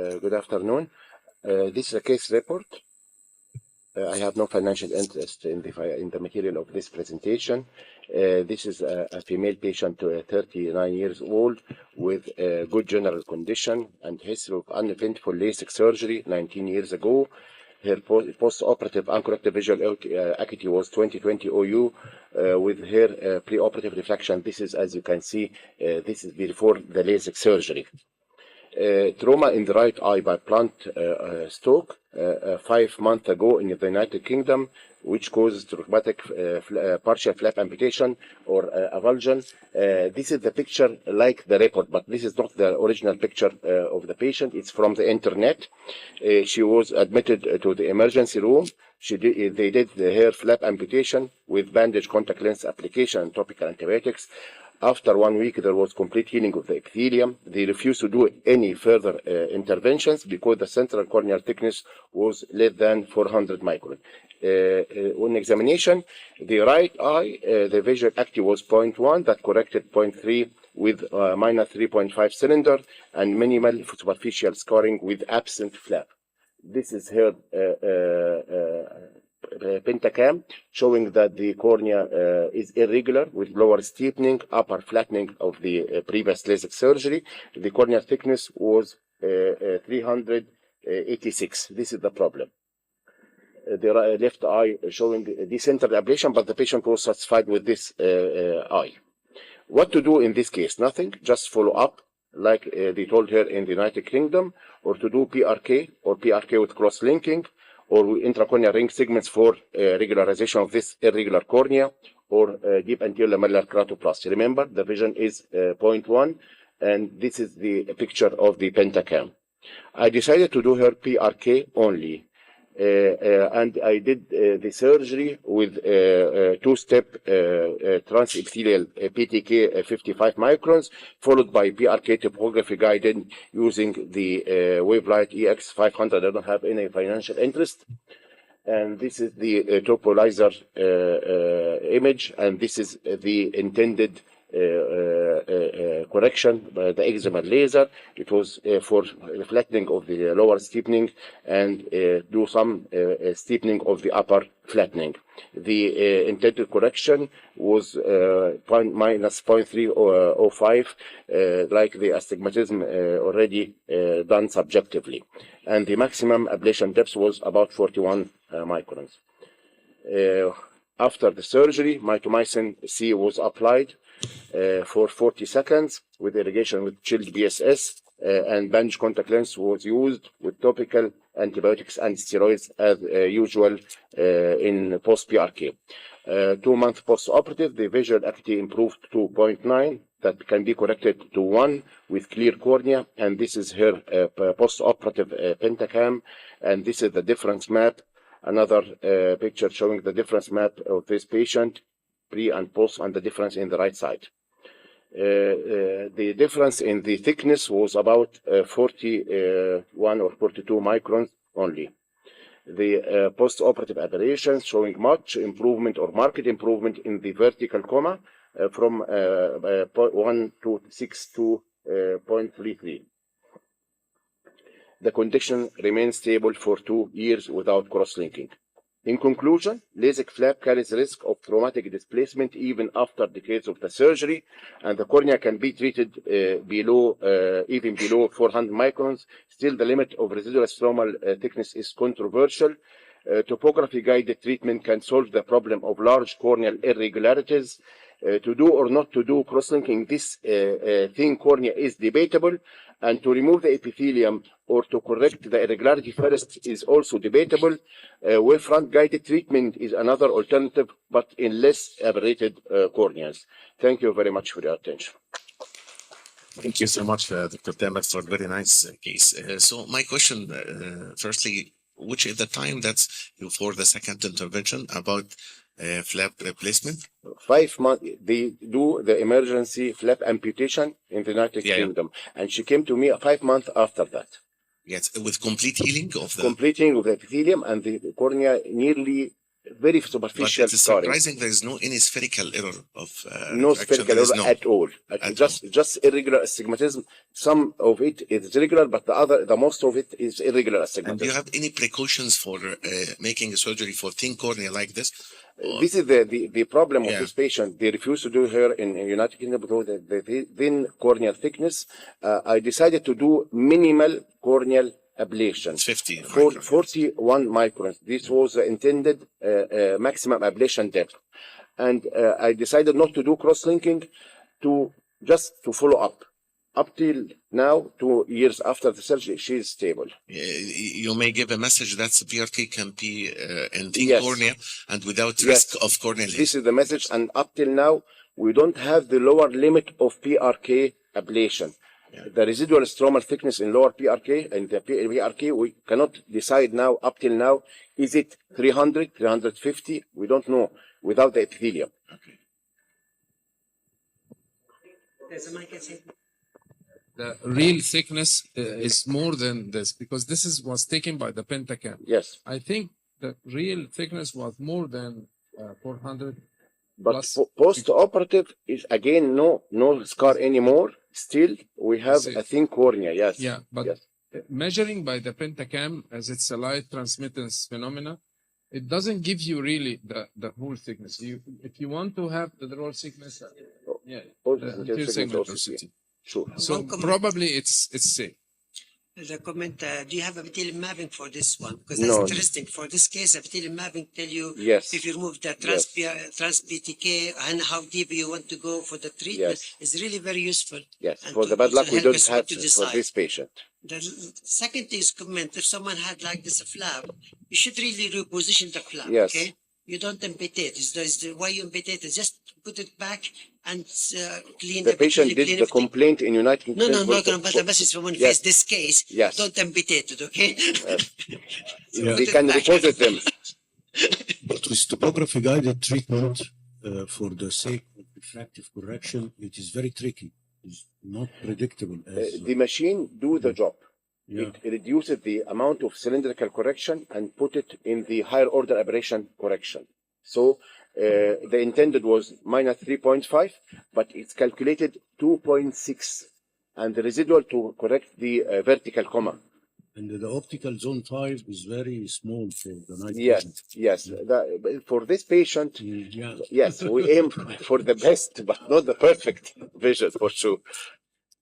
Good afternoon. This is a case report. I have no financial interest in the material of this presentation. This is a female patient, 39 years old, with a good general condition and history of uneventful LASIK surgery 19 years ago. Her post-operative uncorrected visual acuity was 20/20 OU with her preoperative refraction. This is, as you can see, this is before the LASIK surgery. Trauma in the right eye by blunt stroke 5 months ago in the United Kingdom, which causes traumatic partial flap amputation or avulsion. This is the picture like the report, but this is not the original picture of the patient. It's from the internet. She was admitted to the emergency room. They did the hair flap amputation with bandage, contact lens application, and topical antibiotics. After 1 week, there was complete healing of the epithelium. They refused to do any further interventions because the central corneal thickness was less than 400 microns. On examination, the right eye, the visual acuity was 0.1, that corrected 0.3 with minus 3.5 cylinder and minimal superficial scarring with absent flap. This is her pentacam showing that the cornea is irregular with lower steepening, upper flattening of the previous LASIK surgery. The corneal thickness was 386. This is the problem. The left eye showing decentered ablation, but the patient was satisfied with this eye. What to do in this case? Nothing, just follow up like they told her in the United Kingdom, or to do PRK or PRK with cross-linking, or intracorneal ring segments for regularization of this irregular cornea, or deep anterior lamellar keratoplasty. Remember, the vision is 0.1, and this is the picture of the pentacam. I decided to do her PRK only, and I did the surgery with two-step transepithelial PTK 55 microns, followed by PRK topography guided using the Wavelight EX500. I don't have any financial interest. And this is the topolizer image, and this is the intended correction by the excimer laser. It was for flattening of the lower steepening and do some steepening of the upper flattening. The intended correction was minus 0.305, like the astigmatism already done subjectively. And the maximum ablation depth was about 41 microns. After the surgery, mitomycin C was applied for 40 seconds with irrigation with chilled BSS, and bandage contact lens was used with topical antibiotics and steroids as usual in post-PRK. 2 months post-operative, the visual acuity improved to 0.9, that can be corrected to 1 with clear cornea, and this is her post-operative pentacam, and this is the difference map. Another picture showing the difference map of this patient, pre and post, and the difference in the right side. The difference in the thickness was about 41 or 42 microns only. The post-operative aberrations showing much improvement or marked improvement in the vertical comma from 1 to 6 to 0.33. The condition remains stable for 2 years without cross-linking. In conclusion, LASIK flap carries risk of traumatic displacement even after decades of the surgery, and the cornea can be treated even below 400 microns. Still, the limit of residual stromal thickness is controversial. Topography-guided treatment can solve the problem of large corneal irregularities. To do or not to do cross-linking this thin cornea is debatable, and to remove the epithelium or to correct the irregularity first is also debatable. Wavefront guided treatment is another alternative, but in less aberrated corneas. Thank you very much for your attention. Thank you so much, Dr. Tamer, for a very nice case. So my question, firstly, which is the time that's for the second intervention about flap replacement? 5 months, they do the emergency flap amputation in the United Kingdom. And she came to me 5 months after that. Yes, with complete healing of the... Complete healing of the epithelium, and the cornea nearly very But superficial it is scarring. surprising there is no any spherical error of No refraction. spherical There is error no. at all. At Just irregular astigmatism. Some of it is regular, but the most of it is irregular And do you astigmatism. have any precautions for making a surgery for thin cornea like this? This is the problem of Yeah. this patient. They refuse to do her in United Kingdom because the thin corneal thickness. I decided to do minimal corneal ablation. It's 50 For microns. 41 microns. This was the intended maximum ablation depth. And I decided not to do cross-linking just to follow up. Up till now, 2 years after the surgery, she is stable. You may give a message that PRK can be in thin Yes. cornea and without Yes. risk of corneal This is the message, and up till now, we don't have the lower limit of PRK ablation. Yeah. The residual stromal thickness in lower PRK and the PRK, we cannot decide now, up till now, is it 300, 350? We don't know without the epithelium. Okay. There's a mic, I think. The real thickness is more than this because this was taken by the pentacam. Yes. I think the real thickness was more than 400. But Plus- post-operative is again no scar anymore. Still, we have See. a thin cornea. Yes. Yeah, but Yes. measuring by the pentacam, as it's a light transmittance phenomena, it doesn't give you really the whole thickness. If you want to have the whole thickness, yeah, All the the anterior segment segment also, OCT. Sure. So One comment. probably it's safe. There's a comment. Do you have epithelium mapping for this one? Because No. that's interesting. For this case, epithelium mapping tell you Yes. if you remove the trans-BTK and how deep you want to go for the treatment. Yes. It's really very useful. Yes. And For to the bad luck, also we help don't us have to for decide. this patient. The second thing is comment. If someone had like this flap, you should really reposition the flap. Yes. Okay. You don't amputate. Why you amputate it? Just put it back and clean The patient epithelium, did clean the everything. complaint in United No, Kingdom. but the message when Yes. face this case, Yes. don't amputate it, okay? So They put it can back. deposit them. But with topography guided treatment for the sake of refractive correction, it is very tricky. It's not predictable. As, The machine do the job. yeah. It reduces the amount of cylindrical correction and put it in the higher order aberration correction. So the intended was minus 3.5, but it's calculated 2.6, and the residual to correct the vertical comma. And the optical zone 5 is very small for the night Yes, vision. yes. For this patient, Yeah. yes, we aim for the best, but not the perfect vision for sure.